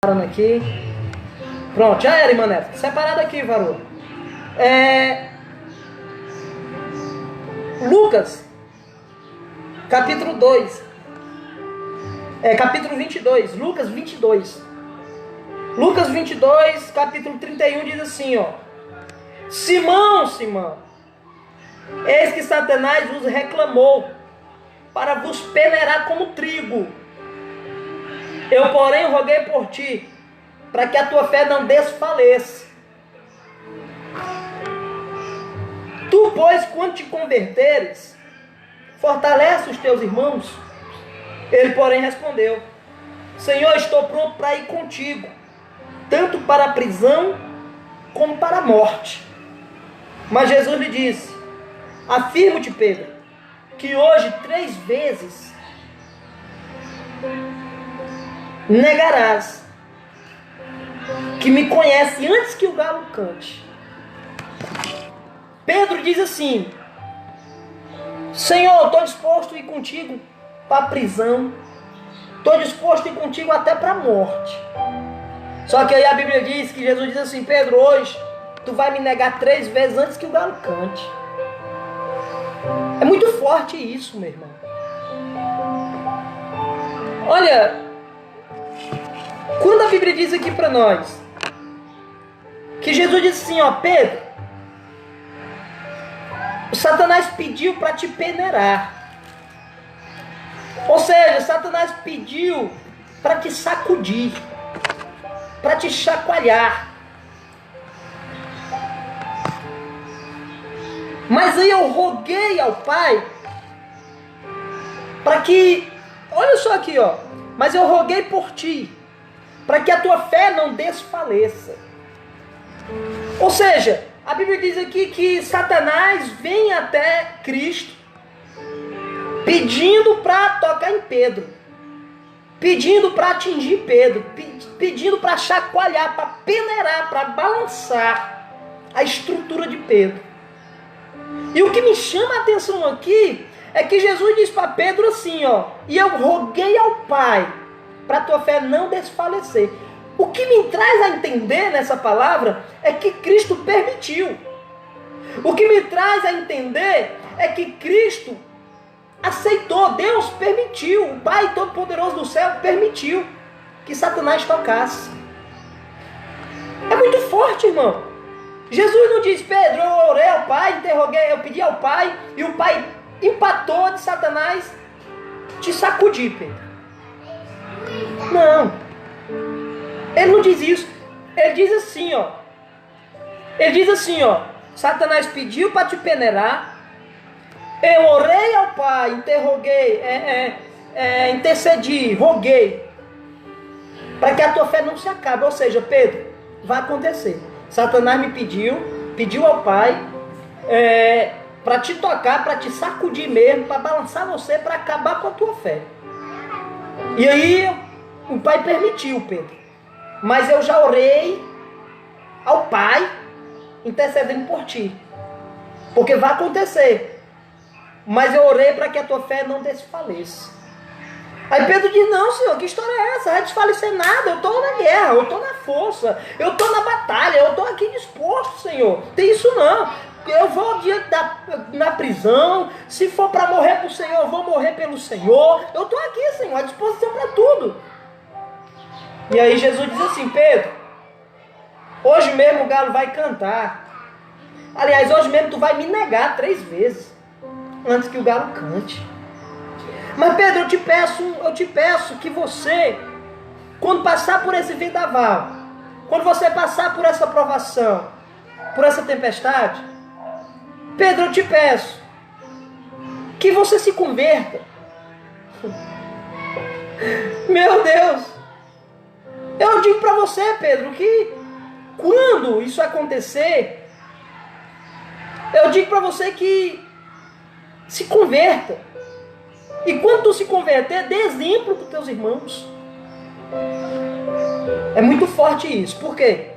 Aqui. Pronto, já era, irmã Neto. Separado aqui, varô. Lucas, capítulo 2. Capítulo 22. Lucas 22. Lucas 22, capítulo 31 diz assim, ó. Simão, Simão, eis que Satanás vos reclamou para vos peneirar como trigo. Eu, porém, roguei por ti, para que a tua fé não desfaleça. Tu, pois, quando te converteres, fortalece os teus irmãos. Ele, porém, respondeu: Senhor, estou pronto para ir contigo, tanto para a prisão como para a morte. Mas Jesus lhe disse: Afirmo-te, Pedro, que hoje 3 vezes negarás que me conhece antes que o galo cante. Pedro diz assim: Senhor, estou disposto a ir contigo para a prisão, estou disposto a ir contigo até para a morte. Só que aí a Bíblia diz que Jesus diz assim: Pedro, hoje tu vai me negar 3 vezes antes que o galo cante. É muito forte isso, meu irmão. Olha, quando a Bíblia diz aqui para nós que Jesus disse assim, ó, Pedro, o Satanás pediu para te peneirar. Ou seja, Satanás pediu para te sacudir, para te chacoalhar. Mas aí eu roguei ao Pai para que, olha só aqui, ó, mas eu roguei por ti, para que a tua fé não desfaleça. Ou seja, a Bíblia diz aqui que Satanás vem até Cristo pedindo para tocar em Pedro, pedindo para atingir Pedro, pedindo para chacoalhar, para peneirar, para balançar a estrutura de Pedro. E o que me chama a atenção aqui é que Jesus diz para Pedro assim, ó, e eu roguei ao Pai para a tua fé não desfalecer. O que me traz a entender nessa palavra é que Cristo permitiu. O que me traz a entender é que Cristo aceitou, Deus permitiu, o Pai Todo-Poderoso do céu permitiu que Satanás tocasse. É muito forte, irmão. Jesus não diz, Pedro, eu orei ao Pai, interroguei, eu pedi ao Pai, e o Pai empatou de Satanás te sacudir, Pedro. Não. Ele não diz isso. Ele diz assim, ó. Ele diz assim, ó. Satanás pediu para te peneirar. Eu orei ao Pai, interroguei, intercedi, roguei, para que a tua fé não se acabe. Ou seja, Pedro, vai acontecer. Satanás me pediu ao Pai para te tocar, para te sacudir mesmo, para balançar você, para acabar com a tua fé. E aí o Pai permitiu, Pedro. Mas eu já orei ao Pai, intercedendo por ti. Porque vai acontecer. Mas eu orei para que a tua fé não desfaleça. Aí Pedro diz, não, Senhor, que história é essa? Não vai desfalecer nada, eu estou na guerra, eu estou na força, eu estou na batalha, eu estou aqui disposto, Senhor. Tem isso não. Eu vou na prisão, se for para morrer para o Senhor, eu vou morrer pelo Senhor. Eu estou aqui, Senhor, à disposição para tudo. E aí Jesus diz assim, Pedro, hoje mesmo o galo vai cantar. Aliás, hoje mesmo tu vai me negar 3 vezes, antes que o galo cante. Mas Pedro, eu te peço que você, quando passar por esse vendaval, quando você passar por essa provação, por essa tempestade, Pedro, eu te peço que você se converta. Meu Deus! Eu digo para você, Pedro, que quando isso acontecer, eu digo para você que se converta. E quando tu se converter, dê exemplo para os teus irmãos. É muito forte isso. Por quê?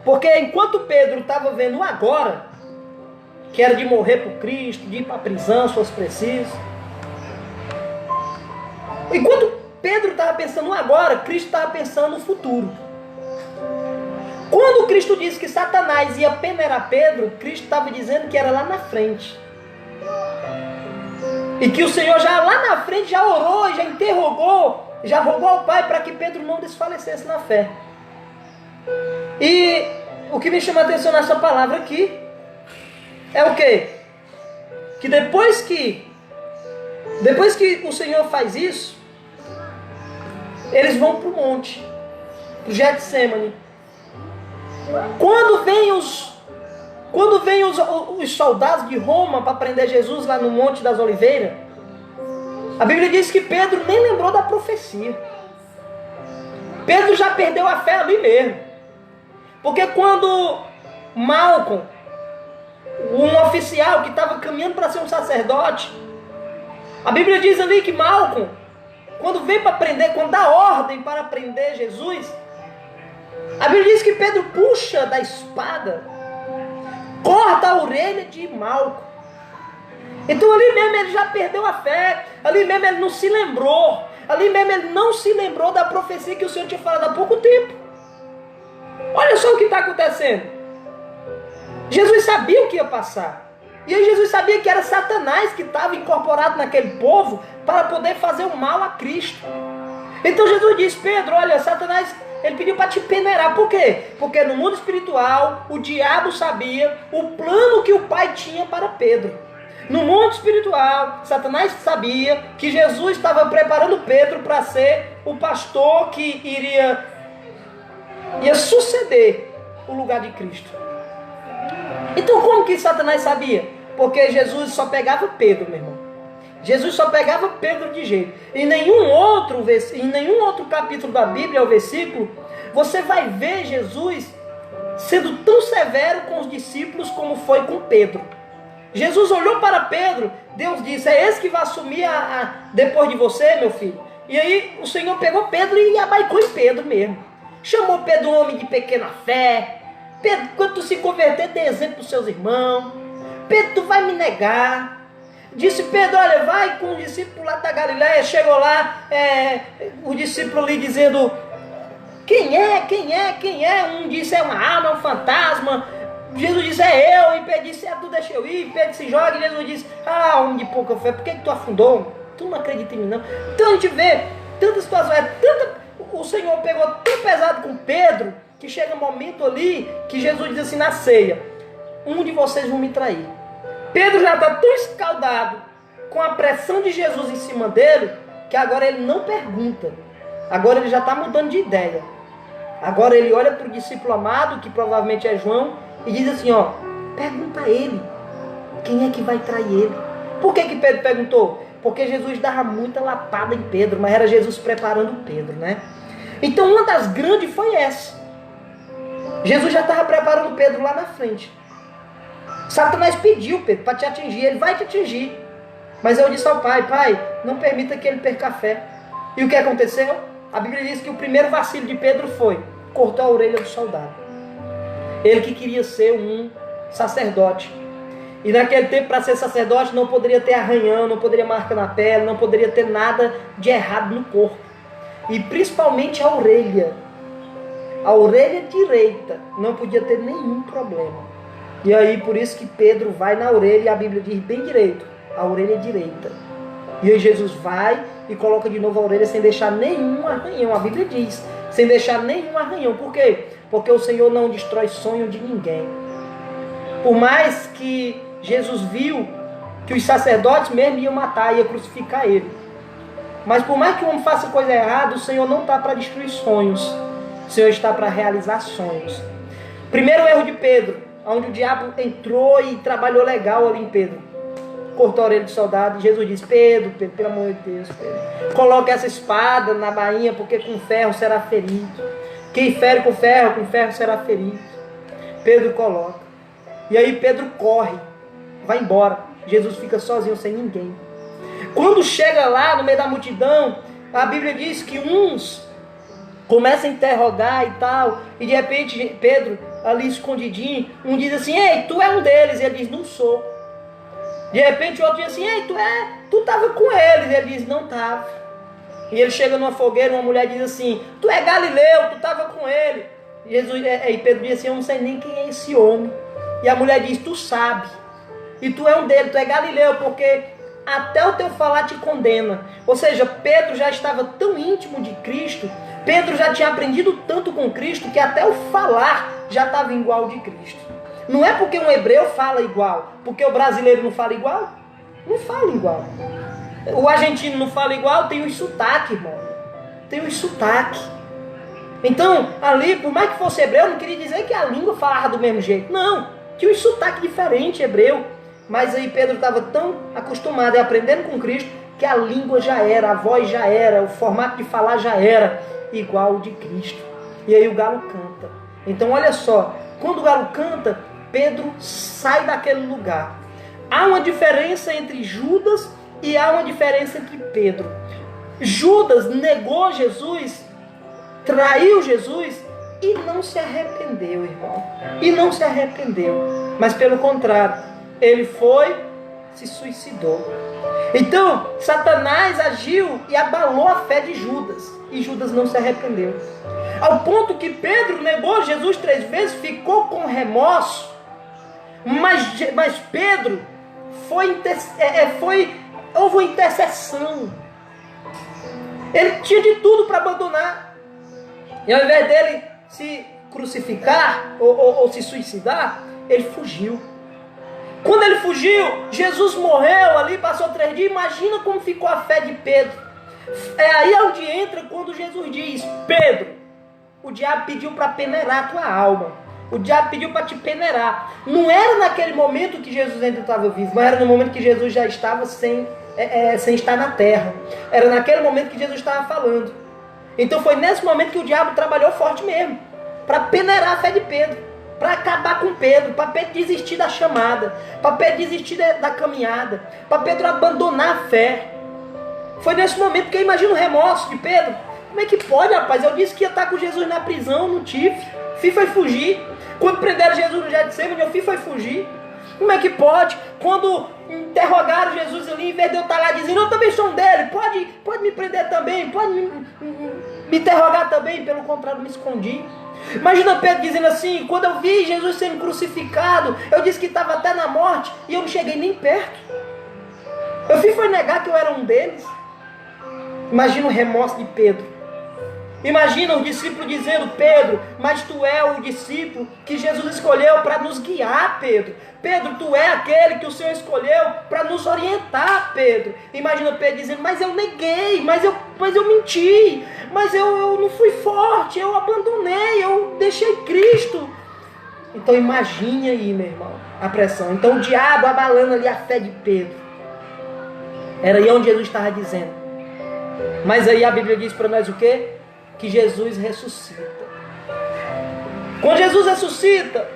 Porque enquanto Pedro estava vendo o agora, que era de morrer por Cristo, de ir para a prisão se fosse preciso, enquanto Pedro estava pensando no agora, Cristo estava pensando no futuro. Quando Cristo disse que Satanás ia peneirar Pedro, Cristo estava dizendo que era lá na frente. E que o Senhor já lá na frente já orou, já interrogou, já rogou ao Pai para que Pedro não desfalecesse na fé. E o que me chama a atenção nessa palavra aqui é o quê? Que depois que o Senhor faz isso, eles vão para o monte, para o Getsemane. Quando vem os soldados de Roma para prender Jesus lá no Monte das Oliveiras, a Bíblia diz que Pedro nem lembrou da profecia. Pedro já perdeu a fé ali mesmo. Porque quando Malco, um oficial que estava caminhando para ser um sacerdote, a Bíblia diz ali que Malco, quando vem para prender, quando dá ordem para prender Jesus, a Bíblia diz que Pedro puxa da espada, corta a orelha de Malco. Então ali mesmo ele já perdeu a fé, ali mesmo ele não se lembrou, ali mesmo ele não se lembrou da profecia que o Senhor tinha falado há pouco tempo. Olha só o que está acontecendo. Jesus sabia o que ia passar. E aí Jesus sabia que era Satanás que estava incorporado naquele povo para poder fazer o mal a Cristo. Então Jesus disse: Pedro, olha, Satanás, ele pediu para te peneirar. Por quê? Porque no mundo espiritual o diabo sabia o plano que o Pai tinha para Pedro. No mundo espiritual, Satanás sabia que Jesus estava preparando Pedro para ser o pastor que iria suceder o lugar de Cristo. Então como que Satanás sabia? Porque Jesus só pegava Pedro, meu irmão. Jesus só pegava Pedro de jeito. Em nenhum outro capítulo da Bíblia ou versículo, você vai ver Jesus sendo tão severo com os discípulos como foi com Pedro. Jesus olhou para Pedro, Deus disse: é esse que vai assumir depois de você, meu filho. E aí o Senhor pegou Pedro e abaicou em Pedro mesmo. Chamou Pedro um homem de pequena fé. Pedro, quando tu se converter, dê exemplo para os seus irmãos. Pedro, tu vai me negar. Disse Pedro: olha, vai com o discípulo lá da Galileia. Chegou lá, o discípulo ali dizendo: quem é? Um disse: é uma alma, é um fantasma. Jesus disse: é eu. E Pedro disse: tu deixa eu ir. Pedro se joga. E Jesus disse: homem de pouca fé, por que tu afundou? Tu não acredita em mim, não. Então a gente vê tanta situação, o Senhor pegou tão pesado com Pedro, que chega um momento ali que Jesus diz assim na ceia: um de vocês vão me trair. Pedro já está tão escaldado com a pressão de Jesus em cima dele, que agora ele não pergunta. Agora ele já está mudando de ideia. Agora ele olha para o discípulo amado, que provavelmente é João, e diz assim: pergunta a ele, quem é que vai trair ele? Por que Pedro perguntou? Porque Jesus dava muita lapada em Pedro, mas era Jesus preparando Pedro, né? Então uma das grandes foi essa. Jesus já estava preparando Pedro lá na frente. Satanás pediu Pedro para te atingir, ele vai te atingir. Mas eu disse ao Pai: Pai, não permita que ele perca a fé. E o que aconteceu? A Bíblia diz que o primeiro vacilo de Pedro foi: cortou a orelha do soldado. Ele que queria ser um sacerdote. E naquele tempo, para ser sacerdote, não poderia ter arranhão, não poderia marca na pele, não poderia ter nada de errado no corpo. E principalmente a orelha. A orelha direita não podia ter nenhum problema. E aí, por isso que Pedro vai na orelha, e a Bíblia diz bem direito, a orelha direita. E aí Jesus vai e coloca de novo a orelha sem deixar nenhum arranhão. A Bíblia diz, sem deixar nenhum arranhão. Por quê? Porque o Senhor não destrói sonho de ninguém. Por mais que Jesus viu que os sacerdotes mesmo iam matar, iam crucificar ele. Mas por mais que o homem faça coisa errada, o Senhor não está para destruir sonhos. O Senhor está para realizar sonhos. Primeiro erro de Pedro, onde o diabo entrou e trabalhou legal ali em Pedro. Cortou a orelha do soldado e Jesus disse: Pedro, pelo amor de Deus, Pedro, coloque essa espada na bainha, porque com ferro será ferido. Quem fere com ferro será ferido. Pedro coloca. E aí Pedro corre, vai embora. Jesus fica sozinho, sem ninguém. Quando chega lá no meio da multidão, a Bíblia diz que uns começam a interrogar e tal, e de repente Pedro, ali escondidinho, um diz assim: ei, tu é um deles. E ele diz: não sou. De repente o outro diz assim: ei, tu estava com eles. E ele diz: não estava. E ele chega numa fogueira, uma mulher diz assim: tu é Galileu, tu estava com ele. E Pedro diz assim: eu não sei nem quem é esse homem. E a mulher diz: tu sabe. E tu é um dele, tu é Galileu, porque até o teu falar te condena. Ou seja, Pedro já estava tão íntimo de Cristo, Pedro já tinha aprendido tanto com Cristo, que até o falar já estava igual de Cristo. Não é porque um hebreu fala igual, porque o brasileiro não fala igual? Não fala igual. O argentino não fala igual, tem os sotaque, irmão. Tem os sotaque. Então, ali, por mais que fosse hebreu, não queria dizer que a língua falava do mesmo jeito. Não, tinha um sotaque diferente, hebreu. Mas aí Pedro estava tão acostumado e aprendendo com Cristo, que a língua já era, a voz já era, o formato de falar já era igual ao de Cristo. E aí o galo canta. Então olha só, quando o galo canta, Pedro sai daquele lugar. Há uma diferença entre Judas e há uma diferença entre Pedro. Judas negou Jesus, traiu Jesus e não se arrependeu, irmão. E não se arrependeu. Mas pelo contrário, ele se suicidou. Então, Satanás agiu e abalou a fé de Judas. E Judas não se arrependeu. Ao ponto que Pedro negou Jesus 3 vezes, ficou com remorso. Mas Pedro houve uma intercessão. Ele tinha de tudo para abandonar. E ao invés dele se crucificar ou se suicidar, ele fugiu. Quando ele fugiu, Jesus morreu ali, passou 3 dias. Imagina como ficou a fé de Pedro. É aí onde entra quando Jesus diz: Pedro, o diabo pediu para peneirar a tua alma. O diabo pediu para te peneirar. Não era naquele momento que Jesus ainda estava vivo, mas era no momento que Jesus já estava sem estar na terra. Era naquele momento que Jesus estava falando. Então foi nesse momento que o diabo trabalhou forte mesmo, para peneirar a fé de Pedro, para acabar com Pedro, para Pedro desistir da chamada, para Pedro desistir da caminhada, para Pedro abandonar a fé. Foi nesse momento que eu imagino o remorso de Pedro. Como é que pode, rapaz? Eu disse que ia estar com Jesus na prisão, não tive. Fui foi fugir. Quando prenderam Jesus no Getsemane, eu fui foi fugir. Como é que pode? Quando interrogaram Jesus ali, em vez de eu estar lá dizendo: eu também sou um dele, pode me prender também, pode me interrogar também. Pelo contrário, me escondi. Imagina Pedro dizendo assim: quando eu vi Jesus sendo crucificado, eu disse que estava até na morte e eu não cheguei nem perto. Eu fui foi negar que eu era um deles. Imagina o remorso de Pedro. Imagina o discípulo dizendo: Pedro, mas tu é o discípulo que Jesus escolheu para nos guiar, Pedro. Pedro, tu é aquele que o Senhor escolheu para nos orientar, Pedro. Imagina Pedro dizendo: mas eu neguei, mas eu menti, mas eu não fui forte, eu abandonei, eu deixei Cristo. Então imagine aí, meu irmão, a pressão. Então o diabo abalando ali a fé de Pedro. Era aí onde Jesus estava dizendo. Mas aí a Bíblia diz para nós o quê? Que Jesus ressuscita. Quando Jesus ressuscita,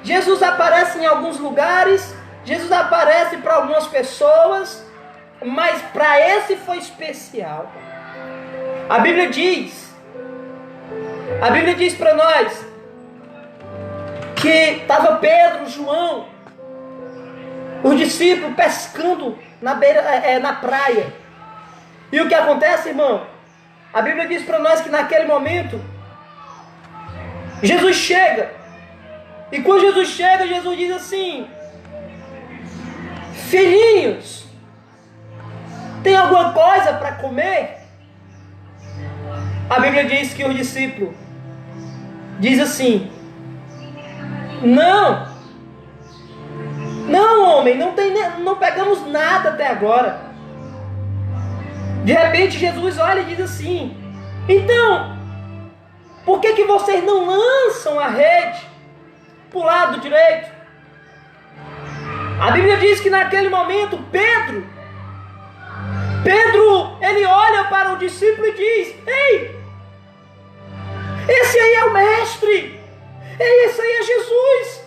Jesus aparece em alguns lugares, Jesus aparece para algumas pessoas, mas para esse foi especial. A Bíblia diz para nós que estava Pedro, João, os discípulos pescando na praia. E o que acontece, irmão? A Bíblia diz para nós que naquele momento, Jesus chega. E quando Jesus chega, Jesus diz assim: filhinhos, tem alguma coisa para comer? A Bíblia diz que o discípulo diz assim: não, homem, não pegamos nada até agora. De repente Jesus olha e diz assim: então, por que vocês não lançam a rede para o lado direito? A Bíblia diz que naquele momento Pedro, ele olha para o discípulo e diz: ei, esse aí é o mestre, esse aí é Jesus.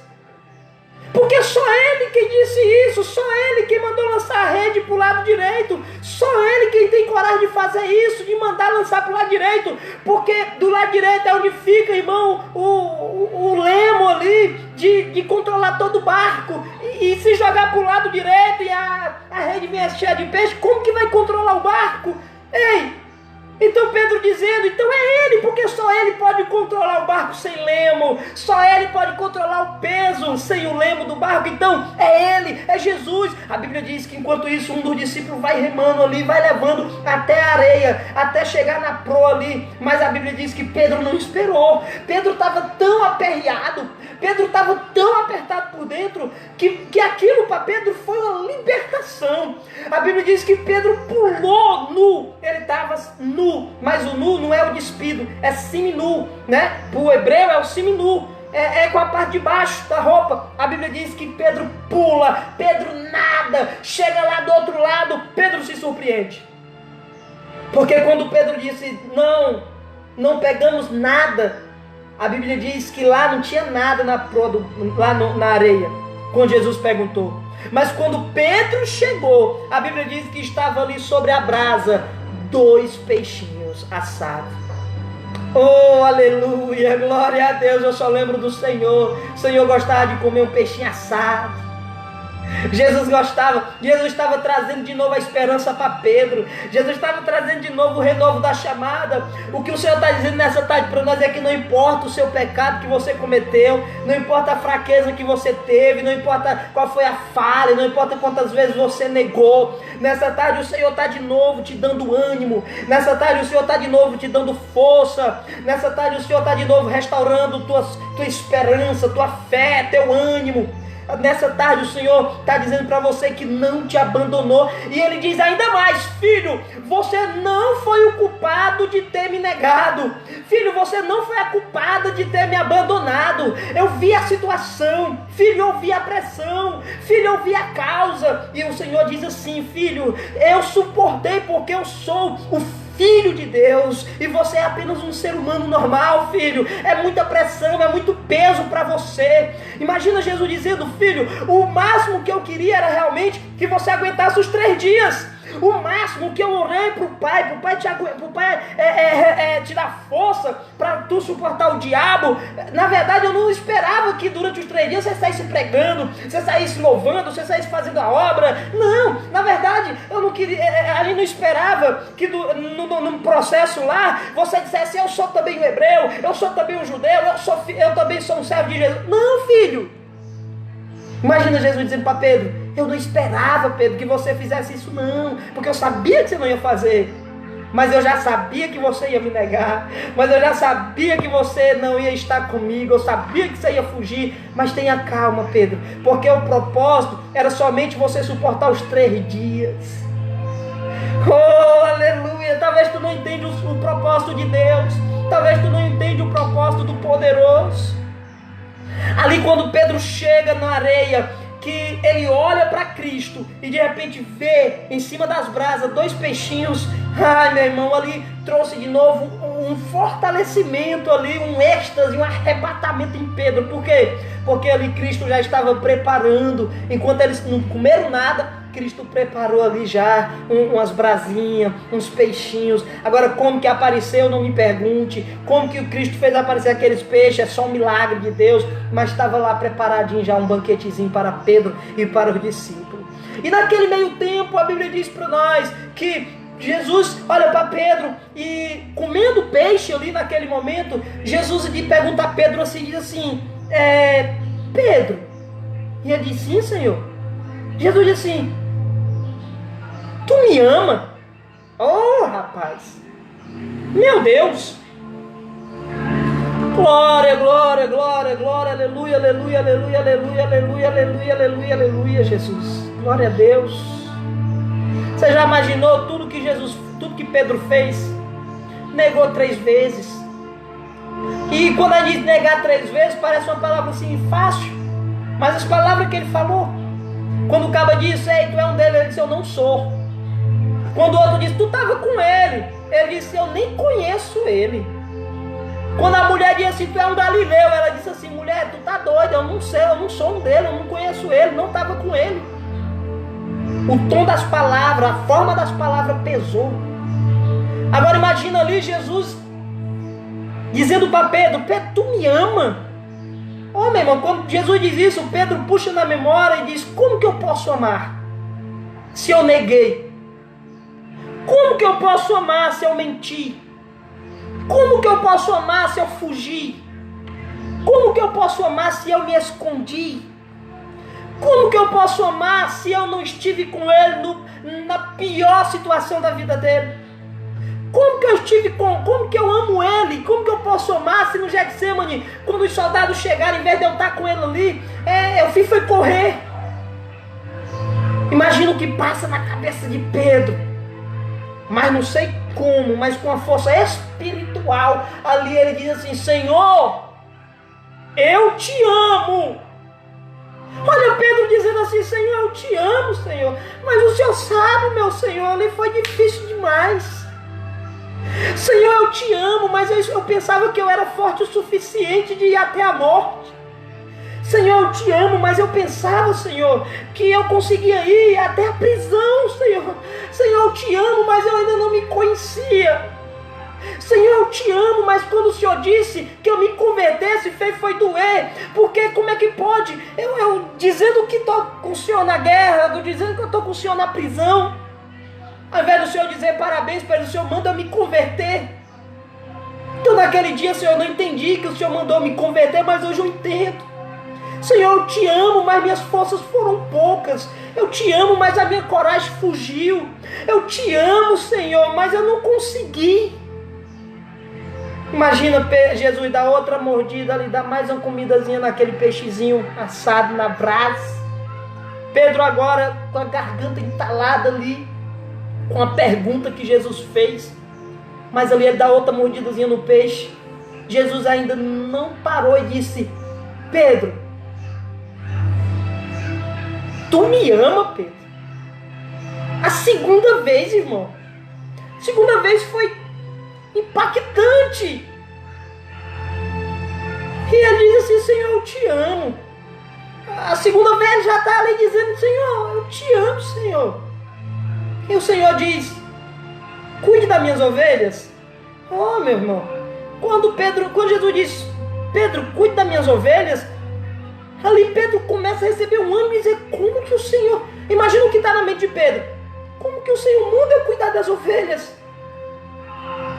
Porque só ele quem disse isso, só ele quem mandou lançar a rede para o lado direito, só ele quem tem coragem de fazer isso, de mandar lançar para o lado direito, porque do lado direito é onde fica, irmão, o lemo ali de controlar todo o barco, e se jogar para o lado direito e a rede vier cheia de peixe, como que vai controlar o barco? Ei, Então Pedro dizendo, então é ele, porque só ele pode controlar o barco sem lemo, só ele pode controlar o peso sem o lemo do barco, então é ele, é Jesus. A Bíblia diz que enquanto isso um dos discípulos vai remando ali, vai levando até a areia, até chegar na proa ali, mas a Bíblia diz que Pedro não esperou. Pedro estava tão aperreado, Pedro estava tão apertado por dentro, que aquilo para Pedro foi uma libertação. A Bíblia diz que Pedro pulou nu, ele estava nu, mas o nu não é o despido, é seminu, né? Para o hebreu é o seminu, é com a parte de baixo da roupa. A Bíblia diz que Pedro pula, Pedro nada, chega lá do outro lado, Pedro se surpreende. Porque quando Pedro disse, não pegamos nada, a Bíblia diz que lá não tinha nada na areia, quando Jesus perguntou. Mas quando Pedro chegou, a Bíblia diz que estava ali sobre a brasa 2 peixinhos assados. Oh, aleluia, glória a Deus, eu só lembro do Senhor. O Senhor gostava de comer um peixinho assado. Jesus estava trazendo de novo a esperança para Pedro. Jesus estava trazendo de novo o renovo da chamada. O que o Senhor está dizendo nessa tarde para nós é que não importa o seu pecado que você cometeu, não importa a fraqueza que você teve, não importa qual foi a falha, não importa quantas vezes você negou. Nessa tarde o Senhor está de novo te dando ânimo. Nessa tarde o Senhor está de novo te dando força. Nessa tarde o Senhor está de novo restaurando tua esperança, tua fé, teu ânimo. Nessa tarde o Senhor está dizendo para você que não te abandonou. E Ele diz ainda mais: filho, você não foi o culpado de ter me negado. Filho, você não foi a culpada de ter me abandonado. Eu vi a situação. Filho, eu vi a pressão. Filho, eu vi a causa. E o Senhor diz assim: filho, eu suportei porque eu sou o Filho de Deus, e você é apenas um ser humano normal, filho. É muita pressão, é muito peso para você. Imagina Jesus dizendo: filho, o máximo que eu queria era realmente que você aguentasse os 3 dias. O máximo que eu orei para o Pai te dar força para tu suportar o diabo. Na verdade, eu não esperava que durante os 3 dias você saísse pregando, você saísse louvando, você saísse fazendo a obra. Não, na verdade, eu não queria. A gente não esperava que no processo lá você dissesse: eu sou também um hebreu, eu sou também um judeu, eu também sou um servo de Jesus. Não, filho. Imagina Jesus dizendo para Pedro: eu não esperava, Pedro, que você fizesse isso, não, porque eu sabia que você não ia fazer, mas eu já sabia que você ia me negar, mas eu já sabia que você não ia estar comigo, eu sabia que você ia fugir. Mas tenha calma, Pedro, porque o propósito era somente você suportar os 3 dias. Oh, aleluia. Talvez tu não entende o propósito de Deus, talvez tu não entende o propósito do poderoso. Ali quando Pedro chega na areia, que ele olha para Cristo e de repente vê em cima das brasas 2 peixinhos. Ai, meu irmão, ali trouxe de novo um fortalecimento ali, um êxtase, um arrebatamento em Pedro. Por quê? Porque ali Cristo já estava preparando. Enquanto eles não comeram nada, Cristo preparou ali já umas brasinhas, uns peixinhos. Agora, como que apareceu, não me pergunte. Como que o Cristo fez aparecer aqueles peixes? É só um milagre de Deus. Mas estava lá preparadinho já um banquetezinho para Pedro e para os discípulos. E naquele meio tempo, a Bíblia diz para nós que Jesus olha para Pedro e, comendo peixe ali naquele momento, Jesus pergunta a Pedro assim, diz assim: Pedro? E ele diz: sim, Senhor. Jesus diz assim: tu me ama? Oh, rapaz, meu Deus! Glória, glória, glória, glória, aleluia, aleluia, aleluia, aleluia, aleluia, aleluia, aleluia, aleluia, Jesus. Glória a Deus. Você já imaginou tudo que Pedro fez? Negou 3 vezes. E quando a gente negar 3 vezes, parece uma palavra assim fácil. Mas as palavras que ele falou, quando o caba disse: ei, tu é um deles, ele disse: eu não sou. Quando o outro disse: tu estava com ele disse: eu nem conheço ele. Quando a mulher disse assim: tu é um galileu, ela disse assim: mulher, tu tá doida, eu não sei, eu não sou um dele, eu não conheço ele, não estava com ele. O tom das palavras, a forma das palavras pesou. Agora imagina ali Jesus dizendo para Pedro: Pedro, tu me ama? Oh, meu irmão, quando Jesus diz isso, Pedro puxa na memória e diz: como que eu posso amar se eu neguei? Como que eu posso amar se eu mentir? Como que eu posso amar se eu fugir? Como que eu posso amar se eu me escondi? Como que eu posso amar se eu não estive com ele na pior situação da vida dele? Como que eu amo ele? Como que eu posso amar se no Getsemane, quando os soldados chegaram, em vez de eu estar com ele ali, eu fiz foi correr? Imagina o que passa na cabeça de Pedro. Mas não sei como, mas com a força espiritual, ali ele diz assim: Senhor, eu te amo. Olha Pedro dizendo assim: Senhor, eu te amo, Senhor, mas o Senhor sabe, meu Senhor, ali foi difícil demais. Senhor, eu te amo, mas eu pensava que eu era forte o suficiente de ir até a morte. Senhor, eu te amo, mas eu pensava, Senhor, que eu conseguia ir até a prisão, Senhor. Senhor, eu te amo, mas eu ainda não me conhecia. Senhor, eu te amo, mas quando o Senhor disse que eu me convertesse, foi doer. Porque como é que pode? Eu dizendo que estou com o Senhor na guerra, eu dizendo que eu estou com o Senhor na prisão. Ao invés do Senhor dizer parabéns para ele, o Senhor manda me converter. Então naquele dia, Senhor, eu não entendi que o Senhor mandou me converter, mas hoje eu entendo. Senhor, eu te amo, mas minhas forças foram poucas. Eu te amo, mas a minha coragem fugiu. Eu te amo, Senhor, mas eu não consegui. Imagina Jesus dar outra mordida ali, dar mais uma comidazinha naquele peixezinho assado na brasa. Pedro agora com a garganta entalada ali, com a pergunta que Jesus fez. Mas ali ele dá outra mordidazinha no peixe. Jesus ainda não parou e disse: Pedro, tu me ama, Pedro? A segunda vez, irmão. A segunda vez foi impactante. E ele diz assim: Senhor, eu te amo. A segunda vez ele já está ali dizendo: Senhor, eu te amo, Senhor. E o Senhor diz: cuide das minhas ovelhas. Oh, meu irmão, quando Jesus diz: Pedro, cuide das minhas ovelhas, ali Pedro começa a receber um ânimo e dizer: como que o Senhor, imagina o que está na mente de Pedro, como que o Senhor manda eu cuidar das ovelhas?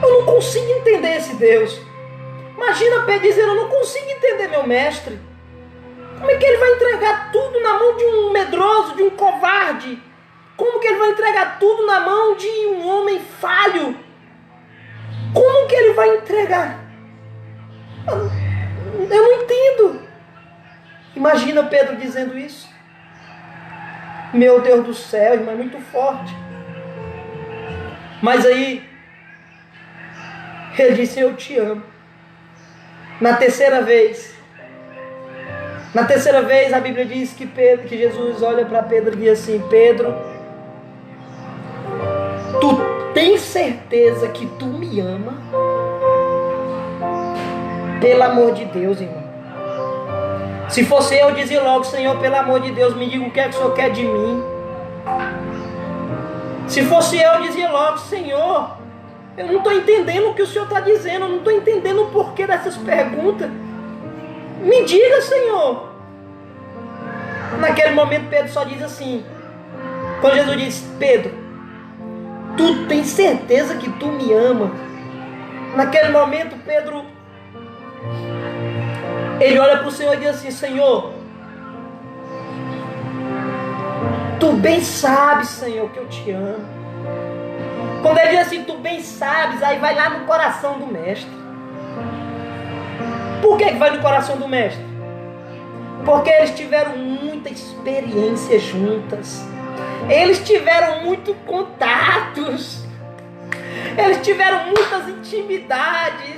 Eu não consigo entender esse Deus. Imagina Pedro dizendo: eu não consigo entender meu mestre. Como é que ele vai entregar tudo na mão de um medroso, de um covarde? Como que ele vai entregar tudo na mão de um homem falho? Como que ele vai entregar? Eu não entendo. Imagina Pedro dizendo isso. Meu Deus do céu, irmão, é muito forte. Mas aí ele disse: eu te amo. Na terceira vez a Bíblia diz que Jesus olha para Pedro e diz assim: Pedro, tu tens certeza que tu me ama? Pelo amor de Deus, irmão. Se fosse eu dizia logo: Senhor, pelo amor de Deus, me diga o que é que o Senhor quer de mim. Se fosse eu dizia logo: Senhor, eu não estou entendendo o que o Senhor está dizendo, eu não estou entendendo o porquê dessas perguntas. Me diga, Senhor. Naquele momento Pedro só diz assim, quando Jesus diz: Pedro, tu tens certeza que tu me ama? Naquele momento Pedro, ele olha para o Senhor e diz assim: Senhor, tu bem sabes, Senhor, que eu te amo. Quando ele diz assim: tu bem sabes, aí vai lá no coração do mestre. Por que vai no coração do mestre? Porque eles tiveram muita experiência juntas. Eles tiveram muitos contatos. Eles tiveram muitas intimidades.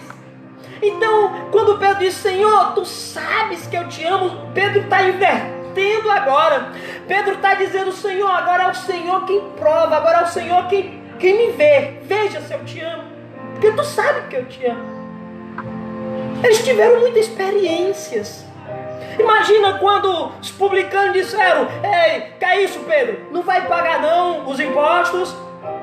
Então, quando Pedro diz: Senhor, tu sabes que eu te amo, Pedro está invertendo agora. Pedro está dizendo: Senhor, agora é o Senhor quem prova, agora é o Senhor quem me vê. Veja se eu te amo, porque tu sabe que eu te amo. Eles tiveram muitas experiências. Imagina quando os publicanos disseram: ei, que é isso, Pedro? Não vai pagar não os impostos?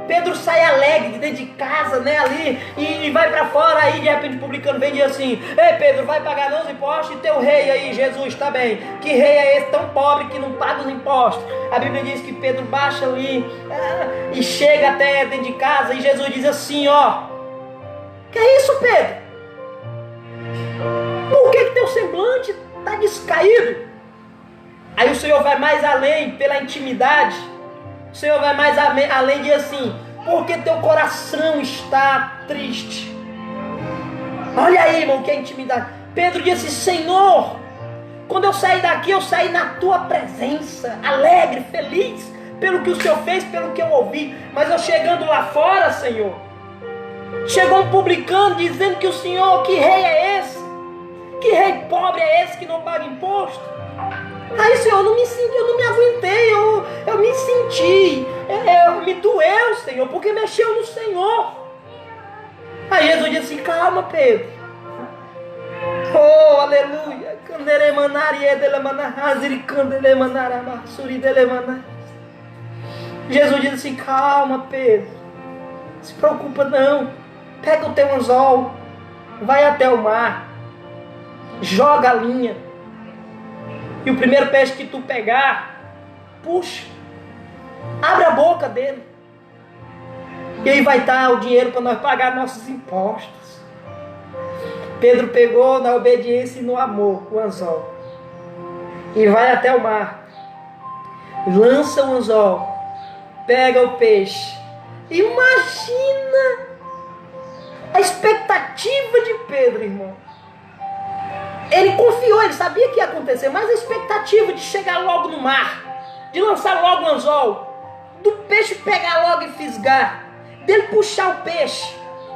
Pedro sai alegre de dentro de casa, né, ali, e vai para fora. Aí de repente o publicano vem e diz assim: ei Pedro, vai pagar não os impostos? E teu rei aí, Jesus, está bem, que rei é esse tão pobre que não paga os impostos? A Bíblia diz que Pedro baixa ali e chega até dentro de casa, e Jesus diz assim: ó, que é isso, Pedro? Por que teu semblante está descaído? Aí o Senhor vai mais além, pela intimidade. O Senhor vai mais além, diz assim: porque teu coração está triste. Olha aí, irmão, que é intimidade. Pedro disse: Senhor, quando eu saí daqui, eu saí na tua presença, alegre, feliz, pelo que o Senhor fez, pelo que eu ouvi. Mas eu chegando lá fora, Senhor, chegou um publicano dizendo que o Senhor, que rei é esse? Que rei pobre é esse que não paga imposto? Aí, Senhor, eu não me aguentei, eu me senti, me doeu, Senhor, porque mexeu no Senhor. Aí Jesus disse assim: calma, Pedro. Oh, aleluia. Jesus disse assim: calma, Pedro, não se preocupa não. Pega o teu anzol, vai até o mar, joga a linha, e o primeiro peixe que tu pegar, puxa, abre a boca dele, e aí vai estar o dinheiro para nós pagar nossos impostos. Pedro pegou na obediência e no amor o anzol, e vai até o mar, lança o anzol, pega o peixe. Imagina a expectativa de Pedro, irmão. Ele confiou, ele sabia que ia acontecer, mas a expectativa de chegar logo no mar, de lançar logo o anzol, do peixe pegar logo e fisgar, dele puxar o peixe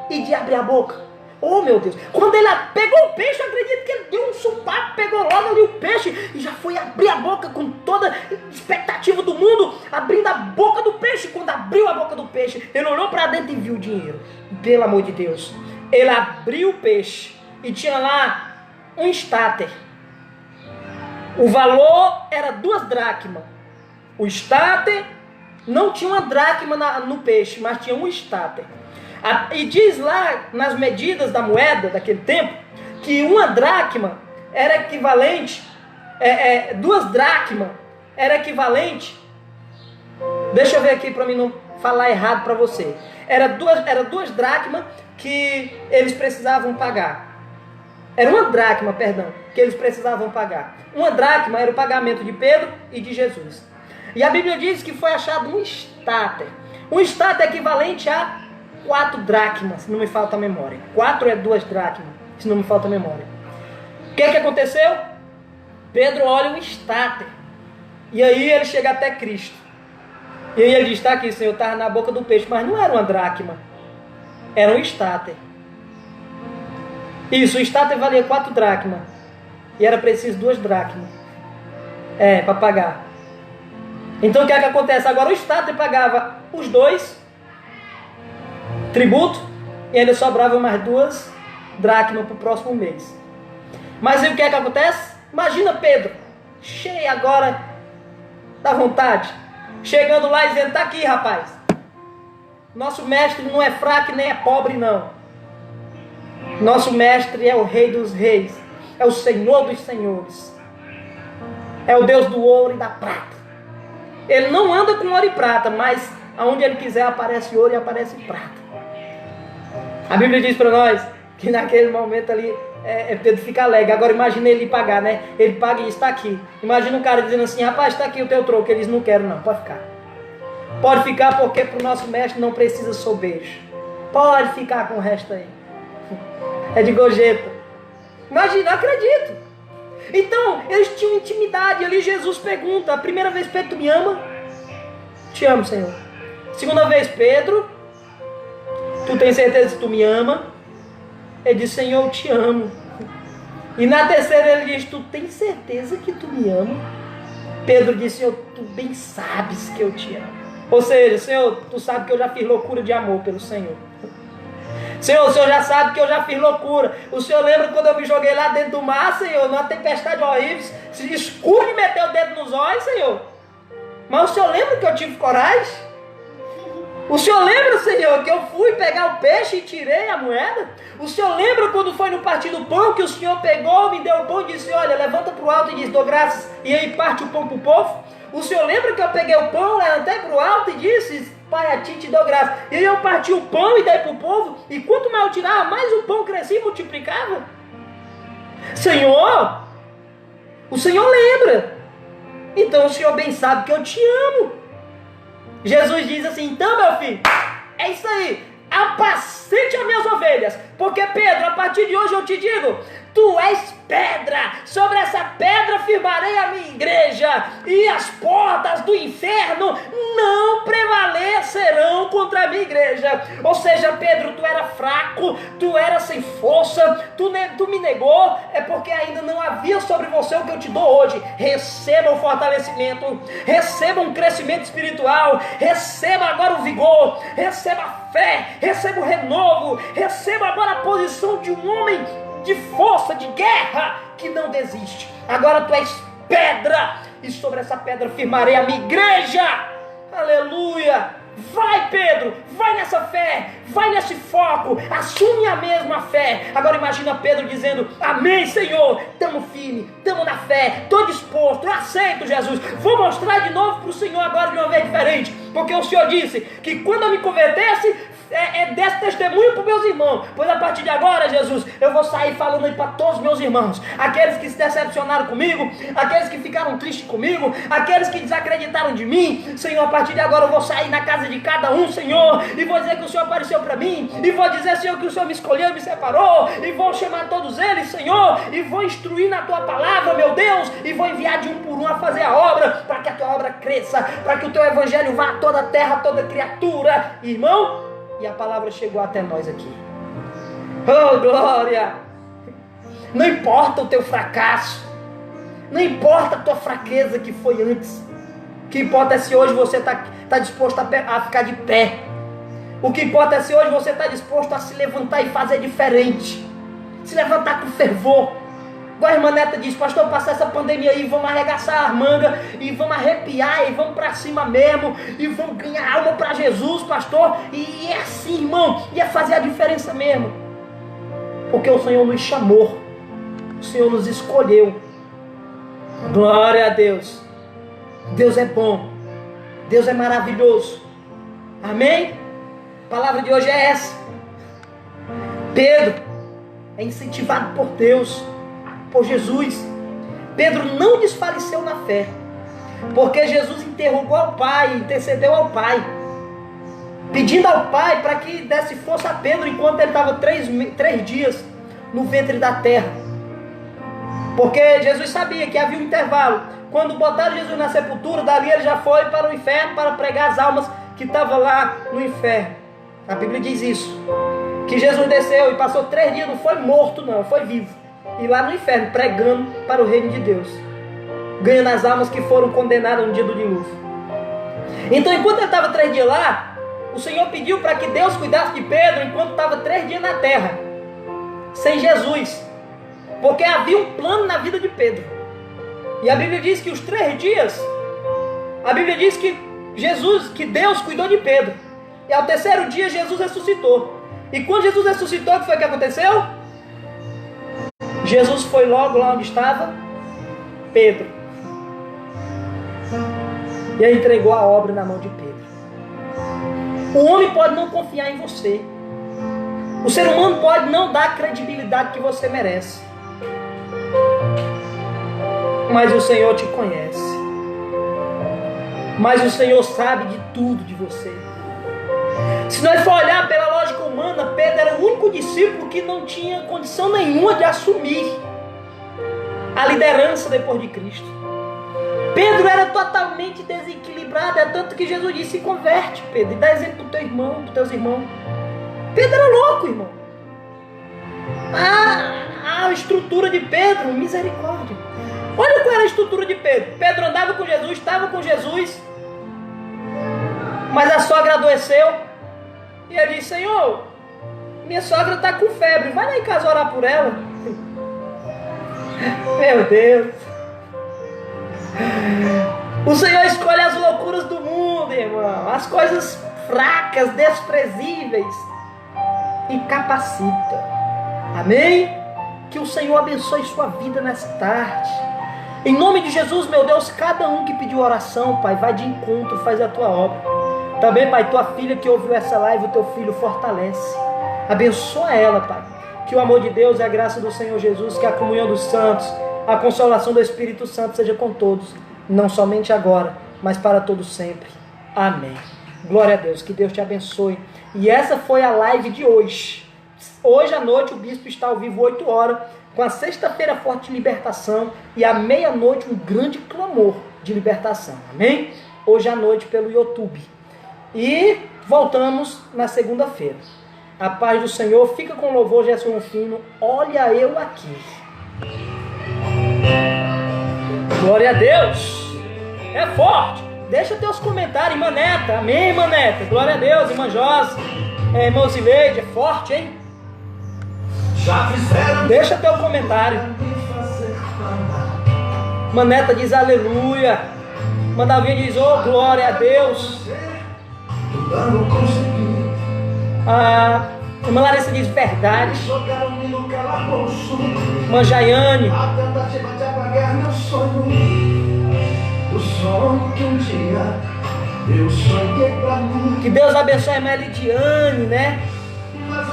e de abrir a boca. Oh, meu Deus! Quando ele pegou o peixe, eu acredito que ele deu um supapo, pegou logo ali o peixe e já foi abrir a boca com toda a expectativa do mundo, abrindo a boca do peixe. Quando abriu a boca do peixe, ele olhou para dentro e viu o dinheiro. Pelo amor de Deus! Ele abriu o peixe e tinha lá um estáter. O valor era 2 dracmas. O estáter não tinha uma dracma no peixe, mas tinha um estáter. E diz lá nas medidas da moeda daquele tempo que uma dracma era equivalente, 2 dracmas era equivalente. Deixa eu ver aqui para mim não falar errado para você. Era duas dracmas que eles precisavam pagar. Era uma dracma, perdão, que eles precisavam pagar. Uma dracma era o pagamento de Pedro e de Jesus. E a Bíblia diz que foi achado um estáter. Um estáter equivalente a 4 dracmas, se não me falta a memória. 4 é 2 dracmas, se não me falta a memória. O que aconteceu? Pedro olha um estáter. E aí ele chega até Cristo. E aí ele diz: está aqui, Senhor, estava na boca do peixe. Mas não era uma dracma, era um estáter. Isso, o estáter valia 4 dracmas. E era preciso 2 dracmas. Para pagar. Então o que acontece? Agora o estáter pagava os 2 tributo e ainda sobrava mais 2 dracmas para o próximo mês. Mas aí o que acontece? Imagina Pedro, cheio agora da vontade, chegando lá e dizendo: está aqui, rapaz. Nosso mestre não é fraco nem é pobre, não. Nosso mestre é o Rei dos Reis, é o Senhor dos Senhores, é o Deus do ouro e da prata. Ele não anda com ouro e prata, mas aonde ele quiser aparece ouro e aparece prata. A Bíblia diz para nós que naquele momento ali Pedro fica alegre. Agora imagina ele pagar, né? Ele paga e está aqui. Imagina um cara dizendo assim: rapaz, está aqui o teu troco. Ele diz: não quero não, pode ficar. Pode ficar, porque para o nosso mestre não precisa sobejo. Pode ficar com o resto aí. É de gorjeta. Imagina, eu acredito. Então, eles tinham intimidade. E ali Jesus pergunta: a primeira vez, Pedro, tu me ama? Te amo, Senhor. Segunda vez, Pedro, tu tens certeza que tu me ama? Ele diz: Senhor, eu te amo. E na terceira ele diz: tu tens certeza que tu me ama? Pedro disse: Senhor, tu bem sabes que eu te amo. Ou seja, Senhor, tu sabe que eu já fiz loucura de amor pelo Senhor. Senhor, o Senhor já sabe que eu já fiz loucura. O Senhor lembra quando eu me joguei lá dentro do mar, Senhor, numa tempestade horrível, se escuro e meteu o dedo nos olhos, Senhor. Mas o Senhor lembra que eu tive coragem? O Senhor lembra, Senhor, que eu fui pegar o peixe e tirei a moeda? O Senhor lembra quando foi no partir do pão, que o Senhor pegou, me deu o pão e disse, olha, levanta para o alto e diz, dou graças, e aí parte o pão para o povo? O Senhor lembra que eu peguei o pão, levantei para o alto e disse, Pai, a ti te dou graças. E aí eu parti o pão e dei para o povo, e quanto mais eu tirava, mais o pão crescia e multiplicava. Senhor, o Senhor lembra. Então o Senhor bem sabe que eu te amo. Jesus diz assim, então meu filho, é isso aí, apacente as minhas ovelhas, porque Pedro, a partir de hoje eu te digo, tu és pedra, sobre essa pedra firmarei a minha igreja, e as portas do inferno não prevalecerão contra a minha igreja. Ou seja, Pedro, tu era fraco, tu era sem força, tu me negou, é porque ainda não havia sobre você o que eu te dou hoje. Receba o fortalecimento, receba um crescimento espiritual, receba agora o vigor, receba a fé, receba o renovo, receba agora a posição de um homem de força, de guerra, que não desiste. Agora tu és pedra, e sobre essa pedra firmarei a minha igreja. Aleluia. Vai, Pedro, vai nessa fé, vai nesse foco, assume a mesma fé. Agora imagina Pedro dizendo, amém, Senhor, estamos firmes, estamos na fé, estou disposto, eu aceito, Jesus, vou mostrar de novo para o Senhor agora de uma vez diferente, porque o Senhor disse que quando eu me convertesse, desse testemunho para os meus irmãos, pois a partir de agora, Jesus, eu vou sair falando aí para todos os meus irmãos, aqueles que se decepcionaram comigo, aqueles que ficaram tristes comigo, aqueles que desacreditaram de mim. Senhor, a partir de agora eu vou sair na casa de cada um, Senhor, e vou dizer que o Senhor apareceu para mim, e vou dizer, Senhor, que o Senhor me escolheu e me separou, e vou chamar todos eles, Senhor, e vou instruir na tua palavra, meu Deus, e vou enviar de um por um a fazer a obra, para que a tua obra cresça, para que o teu evangelho vá a toda a terra, a toda criatura. Irmão, e a palavra chegou até nós aqui. Oh, glória! Não importa o teu fracasso, não importa a tua fraqueza que foi antes. O que importa é se hoje você está disposto a ficar de pé. O que importa é se hoje você está disposto a se levantar e fazer diferente. Se levantar com fervor. Igual a irmã Neta diz, pastor, passar essa pandemia aí, vamos arregaçar as mangas, e vamos arrepiar, e vamos para cima mesmo, e vamos ganhar alma para Jesus, pastor, e é assim, irmão, e é fazer a diferença mesmo, porque o Senhor nos chamou, o Senhor nos escolheu. Glória a Deus. Deus é bom, Deus é maravilhoso, amém? A palavra de hoje é essa. Pedro é incentivado por Deus, por Jesus. Pedro não desfaleceu na fé, porque Jesus interrogou ao Pai, intercedeu ao Pai, pedindo ao Pai para que desse força a Pedro, enquanto ele estava 3 dias no ventre da terra, porque Jesus sabia que havia um intervalo. Quando botaram Jesus na sepultura, dali ele já foi para o inferno para pregar as almas que estavam lá no inferno. A Bíblia diz isso, que Jesus desceu e passou 3 dias, não foi morto não, foi vivo, e lá no inferno, pregando para o reino de Deus, ganhando as almas que foram condenadas no dia do dilúvio. Então, enquanto ele estava 3 dias lá, o Senhor pediu para que Deus cuidasse de Pedro, enquanto estava 3 dias na terra, sem Jesus, porque havia um plano na vida de Pedro. E a Bíblia diz que os 3 dias, a Bíblia diz que Deus cuidou de Pedro, e ao 3º dia Jesus ressuscitou. E quando Jesus ressuscitou, o que foi que aconteceu? Jesus foi logo lá onde estava Pedro, e aí entregou a obra na mão de Pedro. O homem pode não confiar em você, o ser humano pode não dar a credibilidade que você merece, mas o Senhor te conhece, mas o Senhor sabe de tudo de você. Se nós for olhar pela lógica humana, Pedro era o único discípulo que não tinha condição nenhuma de assumir a liderança depois de Cristo. Pedro era totalmente desequilibrado, é tanto que Jesus disse, se converte, Pedro, e dá exemplo para o teu irmão, para os teus irmãos. Pedro era louco, irmão. A estrutura de Pedro, misericórdia. Olha qual era a estrutura de Pedro. Pedro andava com Jesus, estava com Jesus, mas a sogra adoeceu, e ele disse, Senhor, minha sogra está com febre, vai lá em casa orar por ela. Meu Deus. O Senhor escolhe as loucuras do mundo, irmão, as coisas fracas, desprezíveis e capacita. Amém? Que o Senhor abençoe sua vida nessa tarde. Em nome de Jesus, meu Deus, cada um que pediu oração, Pai, vai de encontro, faz a tua obra. Também, Pai, tua filha que ouviu essa live, o teu filho fortalece. Abençoa ela, Pai. Que o amor de Deus e a graça do Senhor Jesus, que a comunhão dos santos, a consolação do Espírito Santo seja com todos, não somente agora, mas para todos sempre. Amém. Glória a Deus, que Deus te abençoe. E essa foi a live de hoje. Hoje à noite o bispo está ao vivo 8 horas, com a sexta-feira forte de libertação e à meia-noite um grande clamor de libertação. Amém? Hoje à noite pelo YouTube. E voltamos na segunda-feira. A paz do Senhor, fica com o louvor Gerson Fino. Olha eu aqui. Glória a Deus. É forte. Deixa teus comentários, irmã Neta. Amém, irmã Neta. Glória a Deus, irmã Josi. Irmã Zileide, é forte, hein? Deixa teu comentário. Irmã Neta diz aleluia. Irmã Davinha diz, oh, glória a Deus. Irmã Larissa diz verdade. Irmã Jaiane. Que Deus abençoe a irmã Lidiane, né?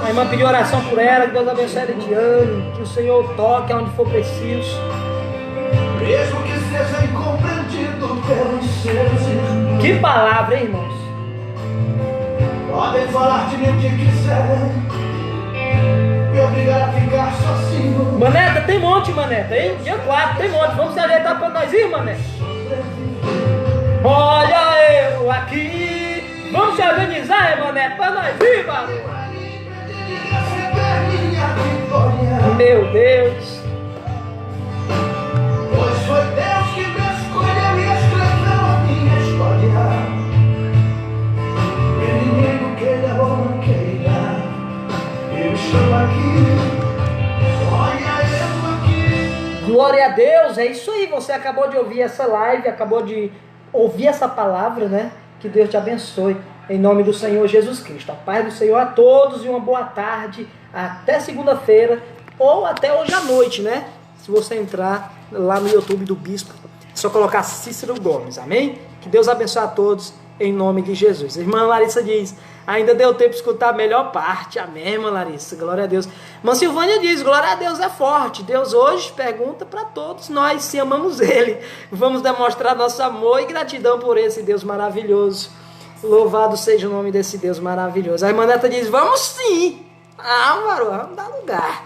A irmã pediu oração por ela. Que Deus abençoe a Lidiane. Que o Senhor toque aonde for preciso. Mesmo que seja incompreendido pelos seus irmãos. Que palavra, hein, irmãos? Podem falar de mim o que quiserem, me obrigar a ficar sozinho. Maneta, tem monte, Maneta, hein? Dia 4, tem monte. Vamos se ajeitar pra nós ir, Maneta? Olha eu aqui. Vamos se organizar, hein, Maneta? Pra nós ir, mano. Meu Deus. Pois foi Deus que me escolheu e escreveu a minha história. Inimigo queira ou não queira, eu estou aqui. Olha eu aqui. Glória a Deus, é isso aí. Você acabou de ouvir essa live, acabou de ouvir essa palavra, né? Que Deus te abençoe. Em nome do Senhor Jesus Cristo. A paz do Senhor a todos e uma boa tarde. Até segunda-feira ou até hoje à noite, né? Se você entrar lá no YouTube do Bispo, é só colocar Cícero Gomes, amém? Que Deus abençoe a todos em nome de Jesus. A irmã Larissa diz, ainda deu tempo de escutar a melhor parte, amém, irmã Larissa? Glória a Deus. Irmã Silvânia diz, glória a Deus é forte. Deus hoje pergunta para todos nós se amamos Ele. Vamos demonstrar nosso amor e gratidão por esse Deus maravilhoso. Louvado seja o nome desse Deus maravilhoso. A irmã Neta diz, vamos sim. Ah, Maru, vamos dar lugar.